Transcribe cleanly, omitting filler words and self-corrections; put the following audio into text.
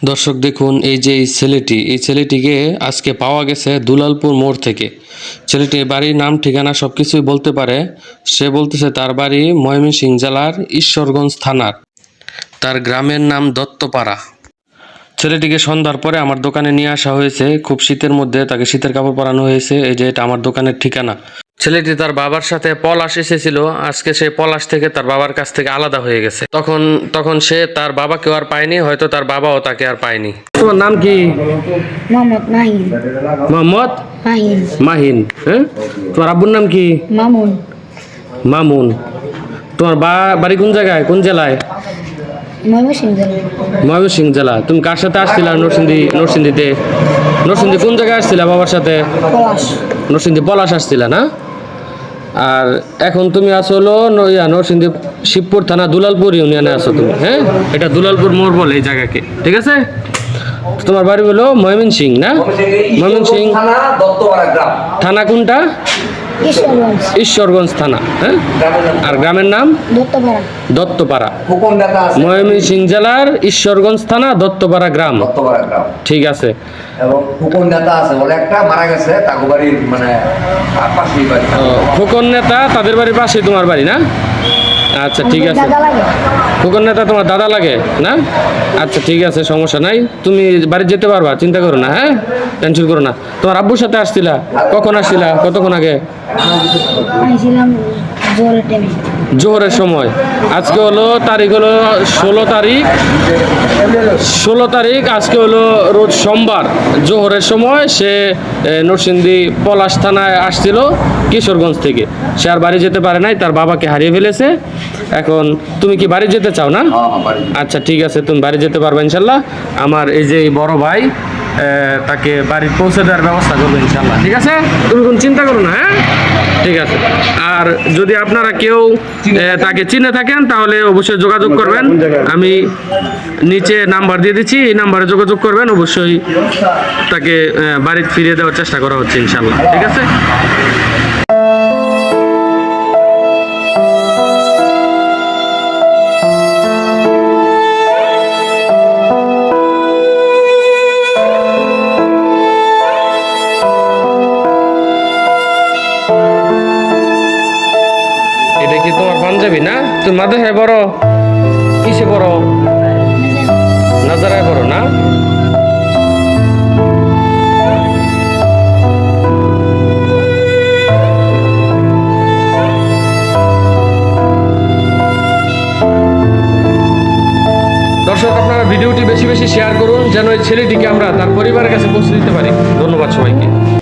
দর্শক দেখুন, এই যে এই ছেলেটিকে আজকে পাওয়া গেছে দুলালপুর মোড় থেকে। ছেলেটির বাড়ির নাম ঠিকানা সব কিছুই বলতে পারে। সে বলতেছে তার বাড়ি ময়মনসিংহ জেলার ঈশ্বরগঞ্জ থানার। তার গ্রামের নাম দত্তপাড়া। ছেলেটিকে সন্ধ্যার পরে আমার দোকানে নিয়ে আসা হয়েছে। খুব শীতের মধ্যে তাকে শীতের কাপড় পরানো হয়েছে। এই যে এটা আমার দোকানের ঠিকানা। ছেলেটি তার বাবার সাথে পলাশ এসেছিল। আজকে সে পলাশ থেকে তার বাবার কাছ থেকে আলাদা হয়ে গেছে। তখন সে তার বাবাকেও আর পায়নি, হয়তো তার বাবাও তাকে আর পায়নি। তোমার নাম কি? মোহাম্মদ মাহিন। মোহাম্মদ মাহিন। মাহিন। হ্যাঁ, তোমার আব্বুর নাম কি? মামুন। মামুন। তোমার বাড়ি কোন জায়গায়, কোন জেলায়? ময়মনসিংহ জেলা। ময়মনসিংহ জেলা। তুমি কার সাথে আসছিলা নরসিংদীতে? নরসিংদী কোন জায়গায় আসছিলা বাবার সাথে? পলাশ। নরসিংদী পলাশ আসছিলা না? আর এখন তুমি আছো হলো নরসিংদী শিবপুর থানা দুলালপুর ইউনিয়নে আছো তুমি। হ্যাঁ, এটা দুলালপুর মোড় বলে এই জায়গাকে, ঠিক আছে? তোমার বাড়ি হলো ময়মনসিংহ না? ময়মনসিংহ থানা কোনটা? ঈশ্বরগঞ্জ। ঈশ্বরগঞ্জ থানা। হ্যাঁ, আর গ্রামের নাম দত্তপাড়া। দত্তপাড়া। ময়মনসিংহ জেলার ঈশ্বরগঞ্জ থানা দত্তপাড়া গ্রাম। ঠিক আছে। এবং খোকন নেতা আছে বলে একটা মারা গেছে তাকে বাড়ির মানে পাশেই বাড়ি। খোকন নেতা তাদের বাড়ির পাশে তোমার বাড়ি না? আচ্ছা ঠিক আছে। দাদা লাগে। খোকন নেতা তোমার দাদা লাগে না? আচ্ছা ঠিক আছে, সমস্যা নাই। তুমি বাড়ি যেতে পারবা, চিন্তা করো না। হ্যাঁ, টেনশন করো না। তোমার আব্বুর সাথে আসছিলা? কখন আসছিলা, কতক্ষণ আগে? আইছিলাম জোরের টাইমে। জোহরের সময়। আজকে হলো তারিখ হলো 16 তারিখ। আজকে হলো রোজ সোমবার। জোহরের সময় সে নরসিংদী পলাশ থানায় আসছিল কিশোরগঞ্জ থেকে। সে আর বাড়ি যেতে পারে নাই, তার বাবাকে হারিয়ে ফেলেছে। এখন তুমি কি বাড়ি যেতে চাও না? আচ্ছা ঠিক আছে, তুমি বাড়ি যেতে পারবে ইনশাল্লাহ। আমার এই যে বড় ভাই তাকে বাড়ি পৌঁছে দেওয়ার ব্যবস্থা করবে ইনশাল্লাহ, ঠিক আছে? তুমি কোনো চিন্তা করো না। হ্যাঁ, ঠিক আছে। আর যদি আপনারা কেউ তাকে চিনে থাকেন তাহলে অবশ্যই যোগাযোগ করবেন। আমি নিচে নাম্বার দিয়ে দিচ্ছি, এই নাম্বারে যোগাযোগ করবেন। অবশ্যই তাকে বাড়িতে ফিরিয়ে দেওয়ার চেষ্টা করা হচ্ছে ইনশাল্লাহ, ঠিক আছে? এটা কি তোমার পাঞ্জাবি না? তুমি মাদ্রাসায় পড়ো? কিসে পড়ো? নাজারায় পড়ো না? দর্শক, আপনারা ভিডিওটি বেশি বেশি শেয়ার করুন যেন এই ছেলেটিকে আমরা তার পরিবারের কাছে পৌঁছে দিতে পারি। ধন্যবাদ সবাইকে।